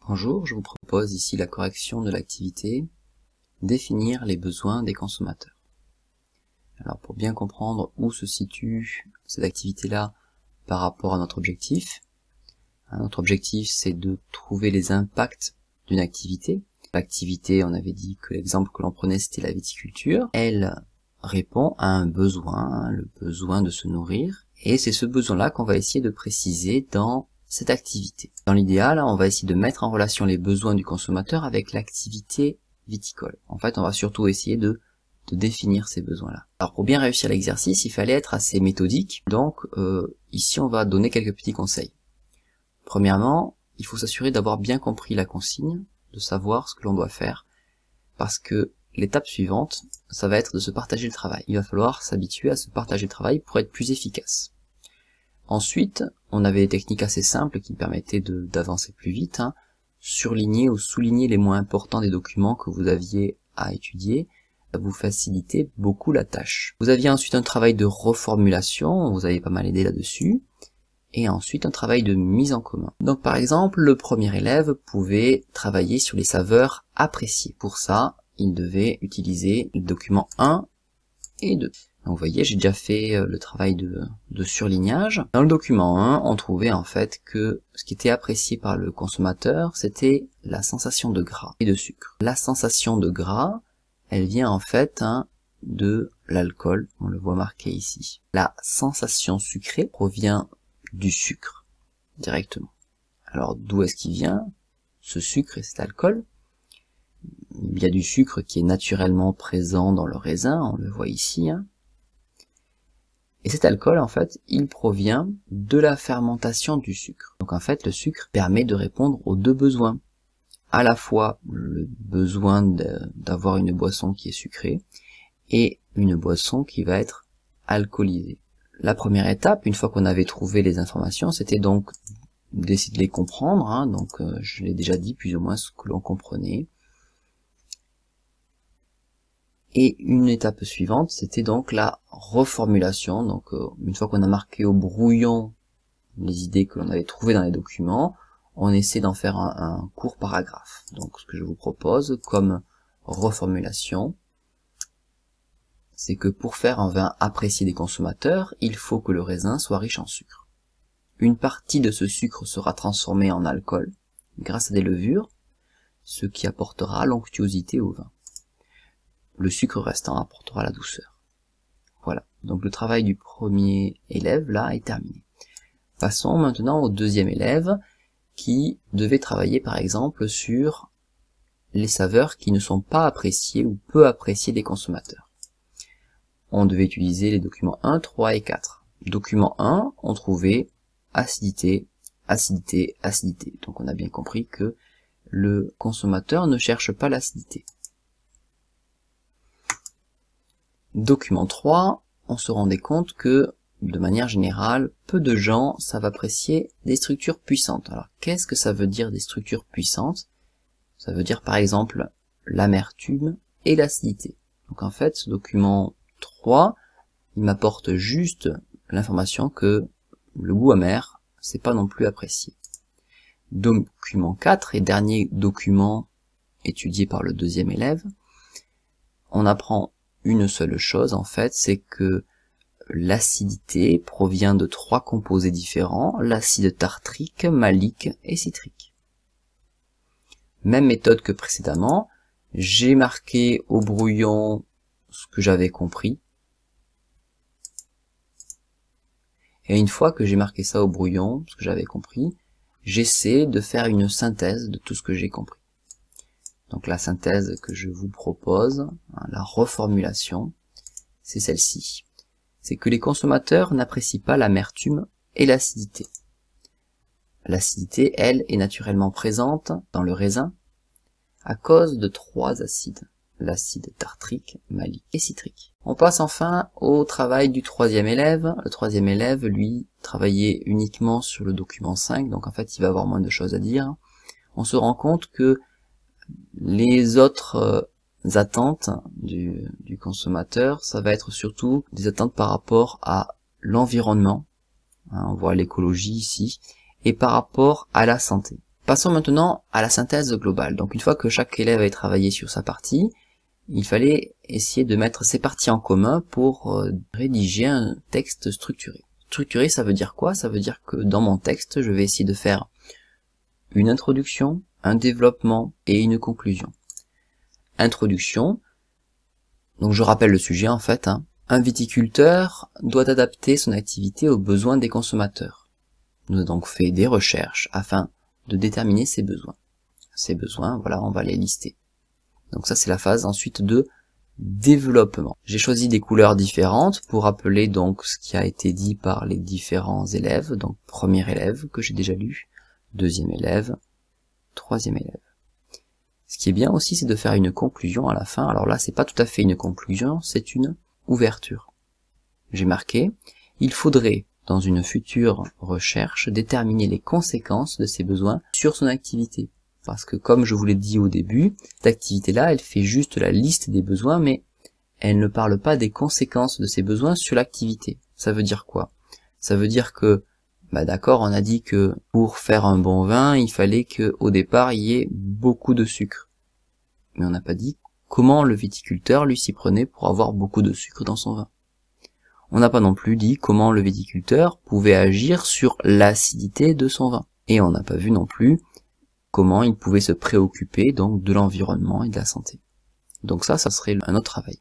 Bonjour, je vous propose ici la correction de l'activité « Définir les besoins des consommateurs ». Alors pour bien comprendre où se situe cette activité-là par rapport à notre objectif, notre objectif c'est de trouver les impacts d'une activité. L'activité, on avait dit que l'exemple que l'on prenait c'était la viticulture. Elle répond à un besoin, le besoin de se nourrir, et c'est ce besoin-là qu'on va essayer de préciser dans cette activité. Dans l'idéal, on va essayer de mettre en relation les besoins du consommateur avec l'activité viticole. En fait, on va surtout essayer de définir ces besoins-là. Alors pour bien réussir l'exercice, il fallait être assez méthodique. Donc ici, on va donner quelques petits conseils. Premièrement, il faut s'assurer d'avoir bien compris la consigne, de savoir ce que l'on doit faire, parce que l'étape suivante, ça va être de se partager le travail. Il va falloir s'habituer à se partager le travail pour être plus efficace. Ensuite, on avait des techniques assez simples qui permettaient d'avancer plus vite, surligner ou souligner les mots importants des documents que vous aviez à étudier, ça vous facilitait beaucoup la tâche. Vous aviez ensuite un travail de reformulation, on vous avait pas mal aidé là-dessus, et ensuite un travail de mise en commun. Donc par exemple, le premier élève pouvait travailler sur les saveurs appréciées. Pour ça, il devait utiliser le document 1 et 2. Donc vous voyez, j'ai déjà fait le travail de surlignage. Dans le document 1, on trouvait en fait que ce qui était apprécié par le consommateur, c'était la sensation de gras et de sucre. La sensation de gras, elle vient en fait de l'alcool, on le voit marqué ici. La sensation sucrée provient du sucre, directement. Alors d'où est-ce qu'il vient, ce sucre et cet alcool? Il y a du sucre qui est naturellement présent dans le raisin, on le voit ici. Et cet alcool, en fait, il provient de la fermentation du sucre. Donc en fait, le sucre permet de répondre aux deux besoins. À la fois le besoin d'avoir une boisson qui est sucrée et une boisson qui va être alcoolisée. La première étape, une fois qu'on avait trouvé les informations, c'était donc d'essayer de les comprendre. Donc je l'ai déjà dit plus ou moins ce que l'on comprenait. Et une étape suivante, c'était donc la reformulation. Donc une fois qu'on a marqué au brouillon les idées que l'on avait trouvées dans les documents, on essaie d'en faire un court paragraphe. Donc ce que je vous propose comme reformulation, c'est que pour faire un vin apprécié des consommateurs, il faut que le raisin soit riche en sucre. Une partie de ce sucre sera transformée en alcool grâce à des levures, ce qui apportera l'onctuosité au vin. Le sucre restant apportera la douceur. Voilà, donc le travail du premier élève là est terminé. Passons maintenant au deuxième élève qui devait travailler par exemple sur les saveurs qui ne sont pas appréciées ou peu appréciées des consommateurs. On devait utiliser les documents 1, 3 et 4. Document 1, on trouvait acidité, acidité, acidité. Donc on a bien compris que le consommateur ne cherche pas l'acidité. Document 3, on se rendait compte que, de manière générale, peu de gens savent apprécier des structures puissantes. Alors, qu'est-ce que ça veut dire des structures puissantes? Ça veut dire par exemple l'amertume et l'acidité. Donc en fait, ce document 3, il m'apporte juste l'information que le goût amer, c'est pas non plus apprécié. Document 4 et dernier document étudié par le deuxième élève, on apprend une seule chose en fait, c'est que l'acidité provient de 3 composés différents, l'acide tartrique, malique et citrique. Même méthode que précédemment, j'ai marqué au brouillon ce que j'avais compris. Et une fois que j'ai marqué ça au brouillon, ce que j'avais compris, j'essaie de faire une synthèse de tout ce que j'ai compris. Donc la synthèse que je vous propose, la reformulation, c'est celle-ci. C'est que les consommateurs n'apprécient pas l'amertume et l'acidité. L'acidité, elle, est naturellement présente dans le raisin à cause de 3 acides, l'acide tartrique, malique et citrique. On passe enfin au travail du troisième élève. Le troisième élève, lui, travaillait uniquement sur le document 5, donc en fait il va avoir moins de choses à dire. On se rend compte que les autres attentes du consommateur, ça va être surtout des attentes par rapport à l'environnement, on voit l'écologie ici, et par rapport à la santé. Passons maintenant à la synthèse globale. Donc une fois que chaque élève avait travaillé sur sa partie, il fallait essayer de mettre ces parties en commun pour rédiger un texte structuré. Structuré, ça veut dire quoi? Ça veut dire que dans mon texte, je vais essayer de faire une introduction, un développement et une conclusion. Introduction, donc je rappelle le sujet en fait, hein. Un viticulteur doit adapter son activité aux besoins des consommateurs. Nous avons donc fait des recherches afin de déterminer ses besoins. Ces besoins, voilà, on va les lister. Donc ça c'est la phase ensuite de développement. J'ai choisi des couleurs différentes pour rappeler donc ce qui a été dit par les différents élèves. Donc premier élève que j'ai déjà lu, deuxième élève, troisième élève. Ce qui est bien aussi, c'est de faire une conclusion à la fin. Alors là, c'est pas tout à fait une conclusion, c'est une ouverture. J'ai marqué, il faudrait, dans une future recherche, déterminer les conséquences de ces besoins sur son activité. Parce que comme je vous l'ai dit au début, cette activité-là, elle fait juste la liste des besoins, mais elle ne parle pas des conséquences de ces besoins sur l'activité. Ça veut dire quoi? Ça veut dire que, d'accord, on a dit que pour faire un bon vin, il fallait qu'au départ, il y ait beaucoup de sucre. Mais on n'a pas dit comment le viticulteur lui s'y prenait pour avoir beaucoup de sucre dans son vin. On n'a pas non plus dit comment le viticulteur pouvait agir sur l'acidité de son vin. Et on n'a pas vu non plus comment il pouvait se préoccuper donc de l'environnement et de la santé. Donc ça serait un autre travail.